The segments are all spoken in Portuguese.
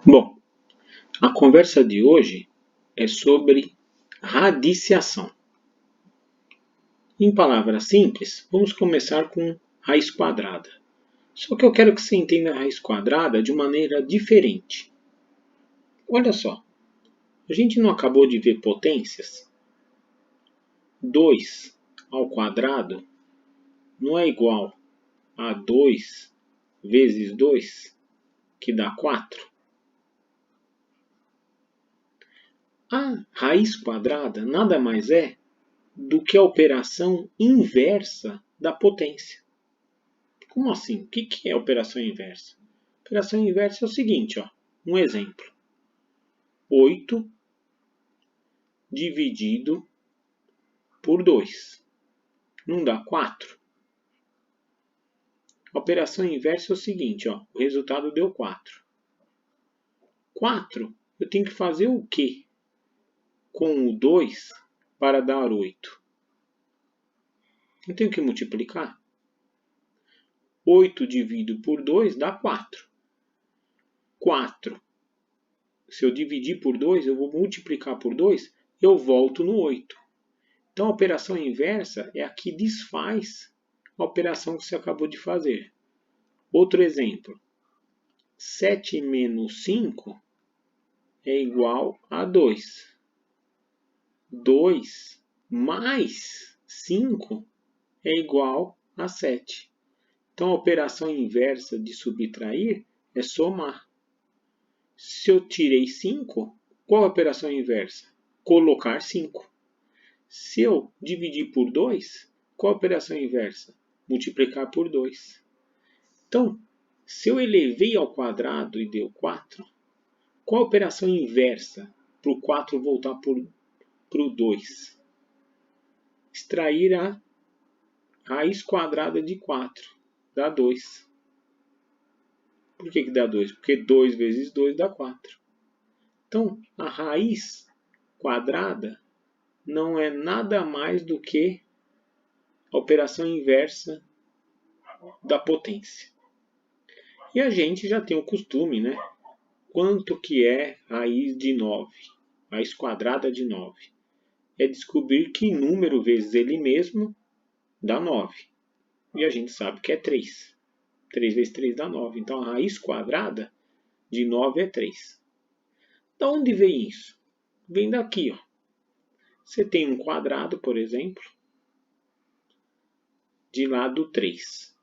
Bom, a conversa de hoje é sobre radiciação. Em palavras simples, vamos começar com raiz quadrada. Só que eu quero que você entenda a raiz quadrada de maneira diferente. Olha só, a gente não acabou de ver potências? 2 ao quadrado não é igual a 2 vezes 2, que dá 4? A raiz quadrada nada mais é do que a operação inversa da potência. Como assim? O que é operação inversa? Operação inversa é o seguinte, ó, um exemplo. 8 dividido por 2. Não dá 4? A operação inversa é o seguinte, ó, o resultado deu 4. 4, eu tenho que fazer o quê com o 2 para dar 8? Eu tenho que multiplicar. 8 dividido por 2 dá 4. 4. Se eu dividir por 2, eu vou multiplicar por 2, eu volto no 8. Então, a operação inversa é a que desfaz a operação que você acabou de fazer. Outro exemplo. 7 menos 5 é igual a 2. 2 mais 5 é igual a 7. Então, a operação inversa de subtrair é somar. Se eu tirei 5, qual é a operação inversa? Colocar 5. Se eu dividir por 2, qual a operação inversa? Multiplicar por 2. Então, se eu elevei ao quadrado e deu 4, qual a operação inversa para o 4 voltar para o 2? Extrair a raiz quadrada de 4, dá 2. Por que dá 2? Porque 2 vezes 2 dá 4. Então, a raiz quadrada não é nada mais do que a operação inversa da potência. E a gente já tem o costume, né? Quanto que é raiz de 9? Raiz quadrada de 9. É descobrir que número vezes ele mesmo dá 9. E a gente sabe que é 3. 3 vezes 3 dá 9. Então a raiz quadrada de 9 é 3. Da onde vem isso? Vem daqui, ó. Você tem um quadrado, por exemplo, de lado 3.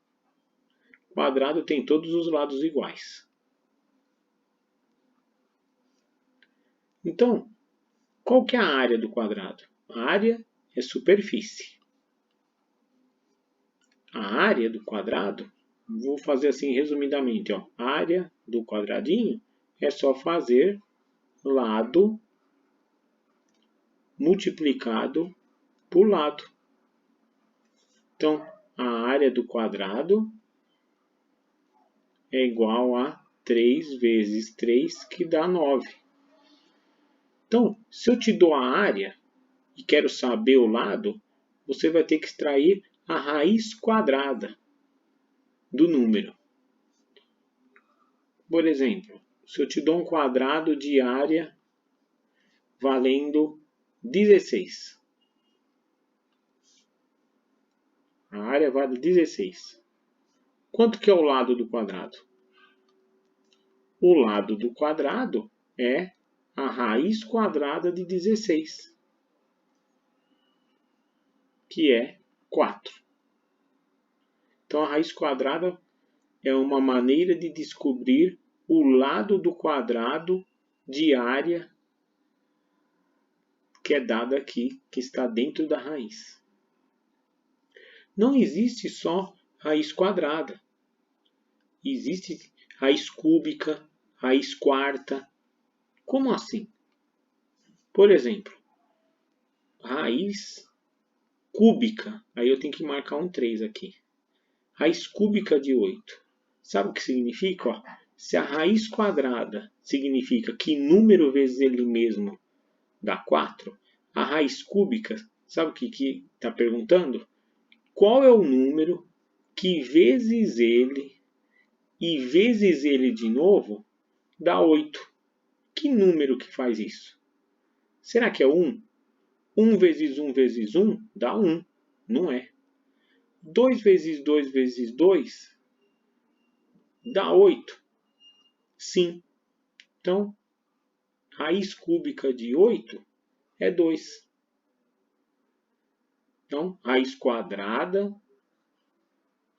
O quadrado tem todos os lados iguais. Então, qual que é a área do quadrado? A área é superfície. A área do quadrado, vou fazer assim resumidamente, ó. A área do quadradinho é só fazer lado multiplicado por lado. Então, a área do quadrado é igual a 3 vezes 3, que dá 9. Então, se eu te dou a área e quero saber o lado, você vai ter que extrair a raiz quadrada do número. Por exemplo, se eu te dou um quadrado de área valendo 16. A área vale 16. Quanto que é o lado do quadrado? O lado do quadrado é a raiz quadrada de 16, que é 4. Então, a raiz quadrada é uma maneira de descobrir o lado do quadrado de área que é dada aqui, que está dentro da raiz. Não existe só raiz quadrada. Existe raiz cúbica, raiz quarta. Como assim? Por exemplo, raiz cúbica. Aí eu tenho que marcar um 3 aqui. Raiz cúbica de 8. Sabe o que significa? Ó, se a raiz quadrada significa que número vezes ele mesmo dá 4, a raiz cúbica, sabe o que está perguntando? Qual é o número que vezes ele e vezes ele de novo dá 8? Que número que faz isso? Será que é 1? 1 vezes 1 vezes 1 dá 1. Não é. 2 vezes 2 vezes 2 dá 8. Sim. Então, raiz cúbica de 8 é 2. Então, raiz quadrada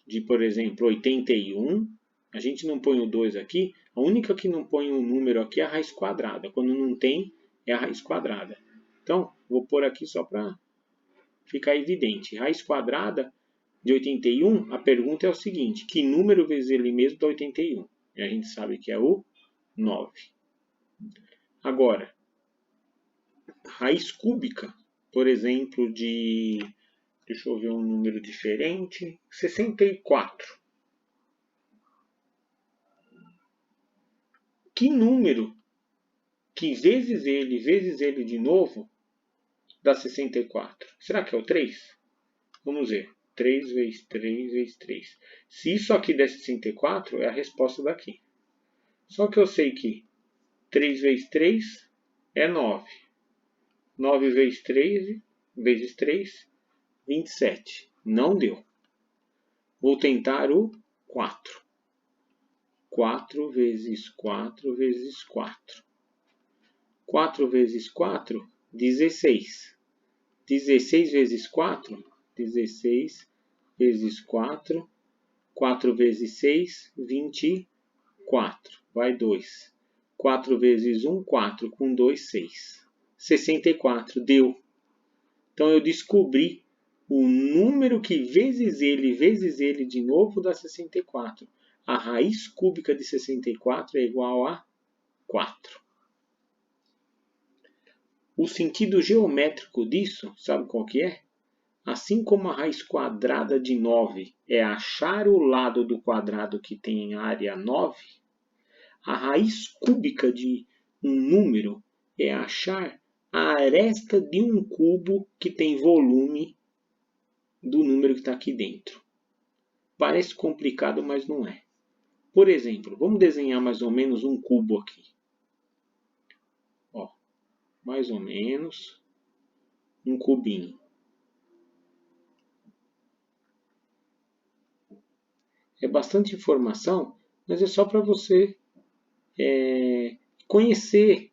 de, por exemplo, 81. A gente não põe o 2 aqui. A única que não põe um número aqui é a raiz quadrada. Quando não tem, é a raiz quadrada. Então, vou pôr aqui só para ficar evidente. Raiz quadrada de 81, a pergunta é o seguinte: que número vezes ele mesmo dá 81? E a gente sabe que é o 9. Agora, raiz cúbica, por exemplo, de... Deixa eu ver um número diferente. 64. Que número que vezes ele de novo dá 64? Será que é o 3? Vamos ver. 3 vezes 3 vezes 3. Se isso aqui der 64, é a resposta daqui. Só que eu sei que 3 vezes 3 é 9. 9 vezes 3 vezes 3, 27. Não deu. Vou tentar o 4. 4 vezes 4 vezes 4. 4 vezes 4, 16. 16 vezes 4, 16 vezes 4. 4 vezes 6, 24. Vai 2. 4 vezes 1, 4. Com 2, 6. 64. Deu. Então, eu descobri o número que vezes ele de novo dá 64. A raiz cúbica de 64 é igual a 4. O sentido geométrico disso, sabe qual que é? Assim como a raiz quadrada de 9 é achar o lado do quadrado que tem área 9, a raiz cúbica de um número é achar a aresta de um cubo que tem volume do número que está aqui dentro. Parece complicado, mas não é. Por exemplo, vamos desenhar mais ou menos um cubo aqui. Ó, mais ou menos um cubinho. É bastante informação, mas é só para você conhecer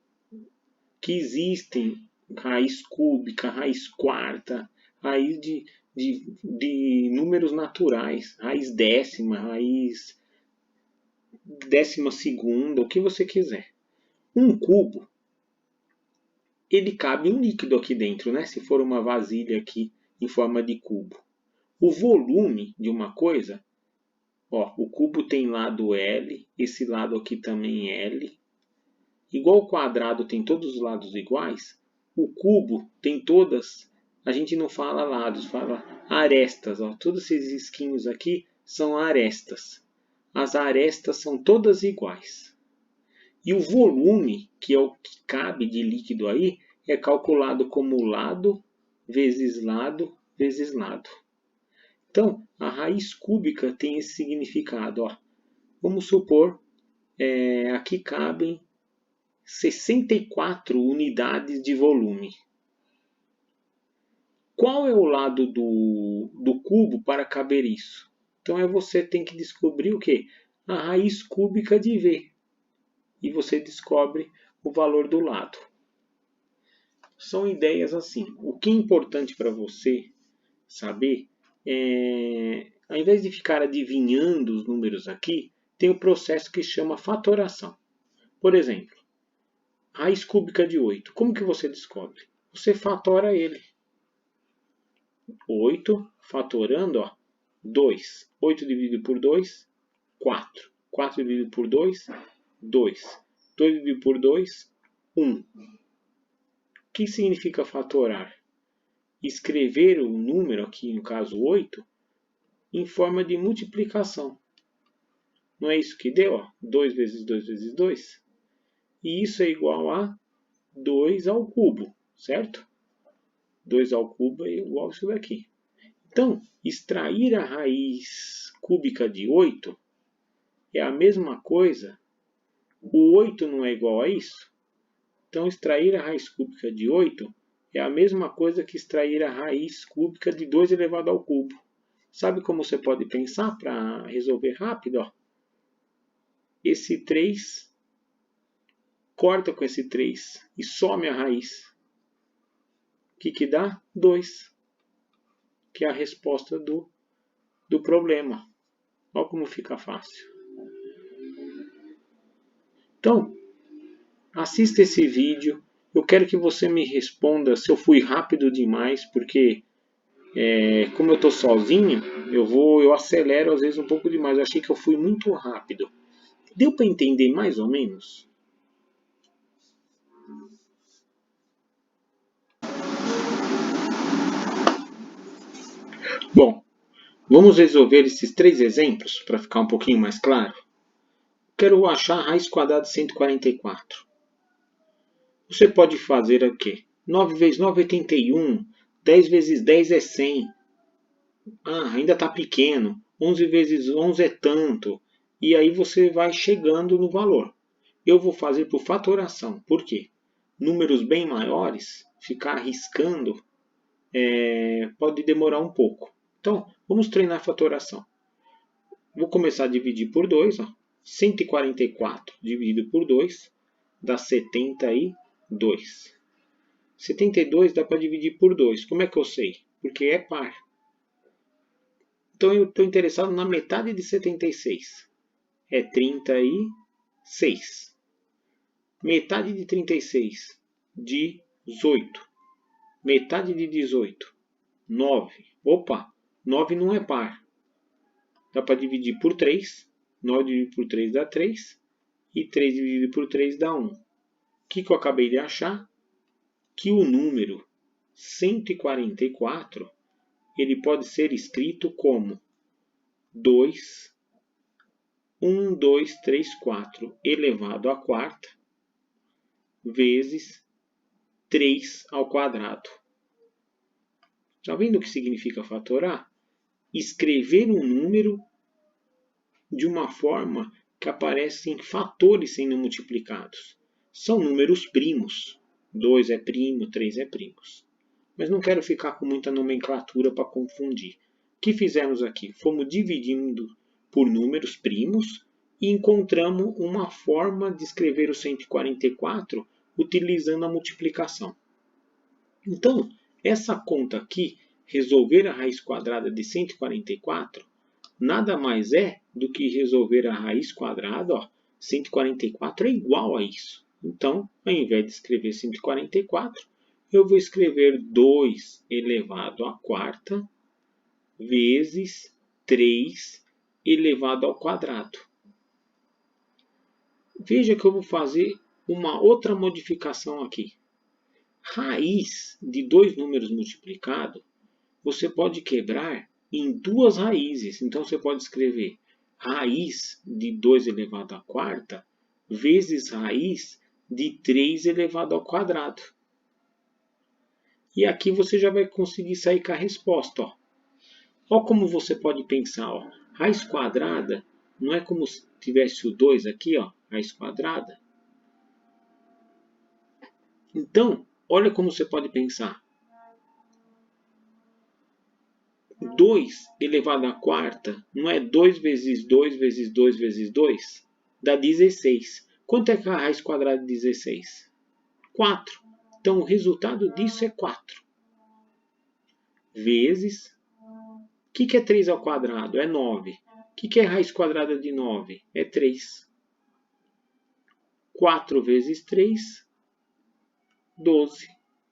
que existem raiz cúbica, raiz quarta, raiz de números naturais, raiz décima, raiz 12ª, o que você quiser. Um cubo, ele cabe um líquido aqui dentro, né? Se for uma vasilha aqui em forma de cubo. O volume de uma coisa, ó, o cubo tem lado L, esse lado aqui também L. Igual o quadrado tem todos os lados iguais, o cubo tem todas, a gente não fala lados, fala arestas. Ó. Todos esses risquinhos aqui são arestas. As arestas são todas iguais. E o volume, que é o que cabe de líquido aí, é calculado como lado vezes lado vezes lado. Então, a raiz cúbica tem esse significado. Ó. Vamos supor, aqui cabem 64 unidades de volume. Qual é o lado do cubo para caber isso? Então, você tem que descobrir o quê? A raiz cúbica de V. E você descobre o valor do lado. São ideias assim. O que é importante para você saber é, ao invés de ficar adivinhando os números aqui, tem um processo que chama fatoração. Por exemplo, raiz cúbica de 8. Como que você descobre? Você fatora ele. 8 fatorando, ó, 2. 8 dividido por 2, 4. 4 dividido por 2, 2. 2 dividido por 2, 1. O que significa fatorar? Escrever o número, aqui no caso 8, em forma de multiplicação. Não é isso que deu? Ó? 2 vezes 2 vezes 2. E isso é igual a 2 ao cubo, certo? 2 ao cubo é igual a isso daqui. Então, extrair a raiz cúbica de 8 é a mesma coisa. O 8 não é igual a isso? Então, extrair a raiz cúbica de 8 é a mesma coisa que extrair a raiz cúbica de 2 elevado ao cubo. Sabe como você pode pensar para resolver rápido? Ó? Esse 3 corta com esse 3 e some a raiz. O que dá? 2, que é a resposta do problema. Olha como fica fácil. Então, assista esse vídeo. Eu quero que você me responda se eu fui rápido demais, porque como eu estou sozinho, eu acelero às vezes um pouco demais. Eu achei que eu fui muito rápido. Deu para entender mais ou menos? Bom, vamos resolver esses 3 exemplos para ficar um pouquinho mais claro. Quero achar a raiz quadrada de 144. Você pode fazer o quê? 9 vezes 9 é 81. 10 vezes 10 é 100. Ainda está pequeno. 11 vezes 11 é tanto. E aí você vai chegando no valor. Eu vou fazer por fatoração. Por quê? Números bem maiores, ficar arriscando pode demorar um pouco. Então, vamos treinar a fatoração. Vou começar a dividir por 2. 144 dividido por 2 dá 72. 72 dá para dividir por 2. Como é que eu sei? Porque é par. Então eu estou interessado na metade de 76. É 36. Metade de 36, 18. Metade de 18, 9. Opa, 9 não é par. Dá para dividir por 3. 9 dividido por 3 dá 3. E 3 dividido por 3 dá 1. O que eu acabei de achar? Que o número 144 ele pode ser escrito como 2, 1, 2, 3, 4 elevado à quarta vezes 3 ao quadrado. Está vendo o que significa fatorar? Escrever um número de uma forma que aparecem fatores sendo multiplicados. São números primos. 2 é primo, 3 é primos. Mas não quero ficar com muita nomenclatura para confundir. O que fizemos aqui? Fomos dividindo por números primos e encontramos uma forma de escrever o 144 utilizando a multiplicação. Então, essa conta aqui, resolver a raiz quadrada de 144, nada mais é do que resolver a raiz quadrada. 144 é igual a isso. Então, ao invés de escrever 144, eu vou escrever 2 elevado à quarta vezes 3 elevado ao quadrado. Veja que eu vou fazer uma outra modificação aqui. Raiz de dois números multiplicados, você pode quebrar em duas raízes. Então, você pode escrever raiz de 2 elevado à quarta vezes raiz de 3 elevado ao quadrado. E aqui você já vai conseguir sair com a resposta. Olha como você pode pensar. Raiz quadrada não é como se tivesse o 2 aqui, raiz quadrada. Então, olha como você pode pensar. 2 elevado à quarta não é 2 vezes 2 vezes 2 vezes 2? Dá 16. Quanto é que a raiz quadrada de 16? 4. Então, o resultado disso é 4. Vezes... O que é 3 ao quadrado? É 9. O que é raiz quadrada de 9? É 3. 4 vezes 3, 12.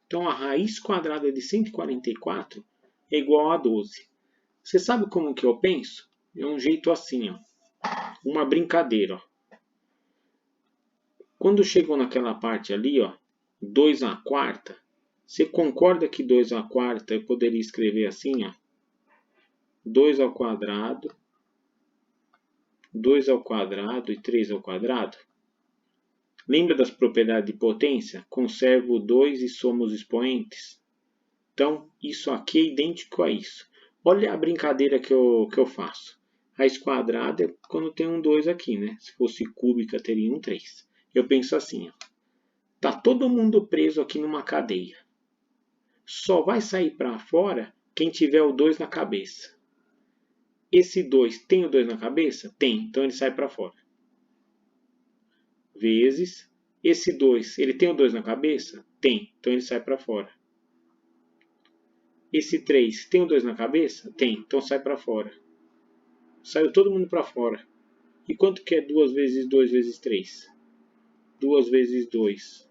Então, a raiz quadrada de 144 é igual a 12. Você sabe como que eu penso? É um jeito assim, uma brincadeira. Quando chegou naquela parte ali, 2 à quarta, você concorda que 2 à quarta eu poderia escrever assim, 2 ao quadrado, 2 ao quadrado e 3 ao quadrado? Lembra das propriedades de potência? Conservo 2 e somos expoentes. Então, isso aqui é idêntico a isso. Olha a brincadeira que eu faço. Raiz quadrada é quando tem um 2 aqui, né? Se fosse cúbica, teria um 3. Eu penso assim, Está todo mundo preso aqui numa cadeia. Só vai sair para fora quem tiver o 2 na cabeça. Esse 2 tem o 2 na cabeça? Tem, então ele sai para fora. Vezes, esse 2, ele tem o 2 na cabeça? Tem, então ele sai para fora. Esse 3 tem o 2 na cabeça? Tem, então sai para fora. Saiu todo mundo para fora. E quanto que é 2 vezes 2 vezes 3? 2 vezes 2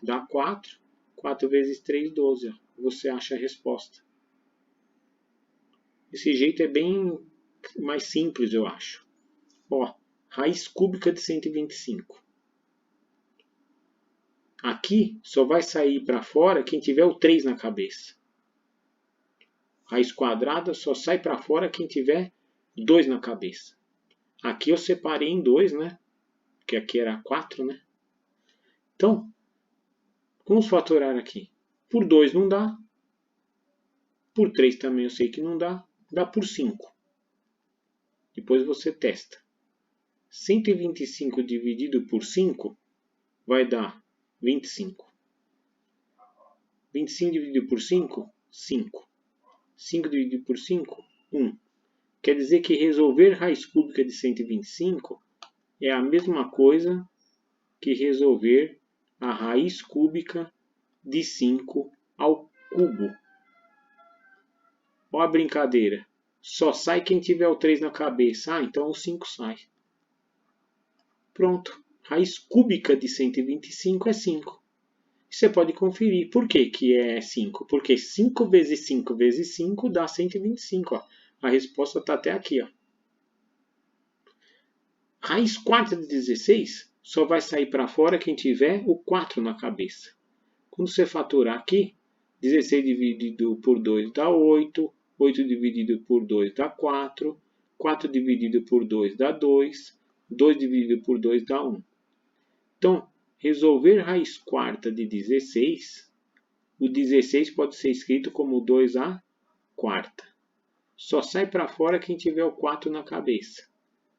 dá 4. 4 vezes 3, 12. Ó. Você acha a resposta. Esse jeito é bem mais simples, eu acho. Ó, raiz cúbica de 125. Aqui só vai sair para fora quem tiver o 3 na cabeça. Raiz quadrada só sai para fora quem tiver 2 na cabeça. Aqui eu separei em 2, né? Porque aqui era 4, né? Então, vamos fatorar aqui. Por 2 não dá. Por 3 também eu sei que não dá. Dá por 5. Depois você testa. 125 dividido por 5 vai dar 25. 25 dividido por 5, 5. 5 dividido por 5, 1. Quer dizer que resolver raiz cúbica de 125 é a mesma coisa que resolver a raiz cúbica de 5 ao cubo. Olha a brincadeira. Só sai quem tiver o 3 na cabeça. Ah, então o 5 sai. Pronto. Raiz cúbica de 125 é 5. Você pode conferir. Por que que é 5? Porque 5 vezes 5 vezes 5 dá 125. Ó. A resposta está até aqui. Ó. Raiz quarta de 16 só vai sair para fora quem tiver o 4 na cabeça. Quando você fatorar aqui, 16 dividido por 2 dá 8. 8 dividido por 2 dá 4. 4 dividido por 2 dá 2. 2 dividido por 2 dá 1. Então, resolver raiz quarta de 16, o 16 pode ser escrito como 2 à quarta. Só sai para fora quem tiver o 4 na cabeça.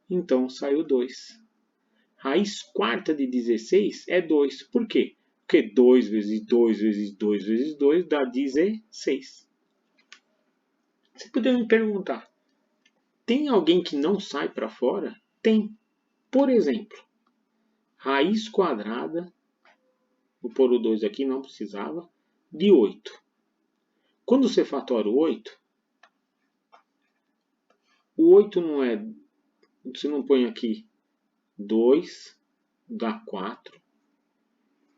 Então, sai o 2. Raiz quarta de 16 é 2. Por quê? Porque 2 vezes 2 vezes 2 vezes 2 dá 16. Você poderia me perguntar, tem alguém que não sai para fora? Tem. Por exemplo, raiz quadrada, vou pôr o 2 aqui, não precisava, de 8. Quando você fatora o 8 não é, você não põe aqui 2 dá 4,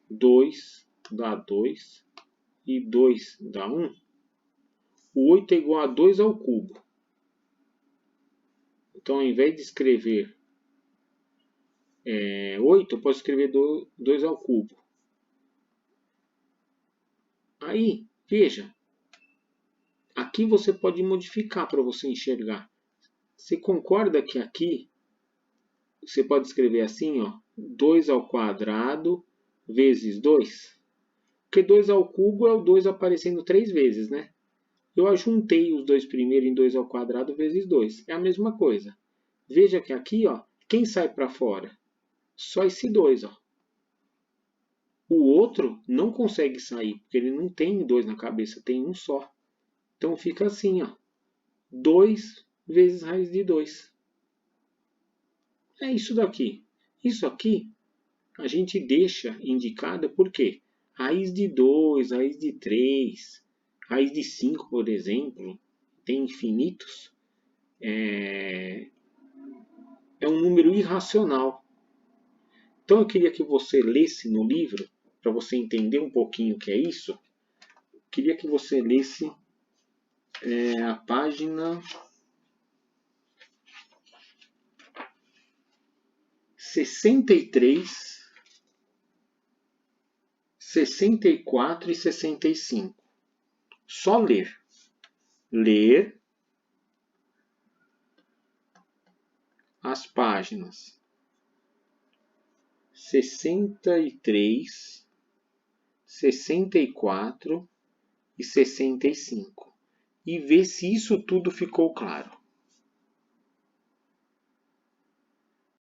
2 dá 2 e 2 dá 1. O 8 é igual a 2 ao cubo. Então, ao invés de escrever 8, eu posso escrever 2 ao cubo. Aí, veja, aqui você pode modificar para você enxergar. Você concorda que aqui você pode escrever assim, ó, 2 ao quadrado vezes 2? Porque 2 ao cubo é o 2 aparecendo 3 vezes, né? Eu ajuntei os dois primeiros em 2 ao quadrado vezes 2. É a mesma coisa. Veja que aqui, ó, quem sai para fora? Só esse 2, ó. O outro não consegue sair, porque ele não tem 2 na cabeça, tem um só. Então fica assim, ó. 2 vezes raiz de 2. É isso daqui. Isso aqui a gente deixa indicado por quê? Raiz de 2, raiz de 3, raiz de 5, por exemplo, tem infinitos. É um número irracional. Então eu queria que você lesse no livro, para você entender um pouquinho o que é isso. Eu queria que você lesse a página 63, 64 e 65. Só ler. Ler as páginas 63, 64 e 65 e ver se isso tudo ficou claro.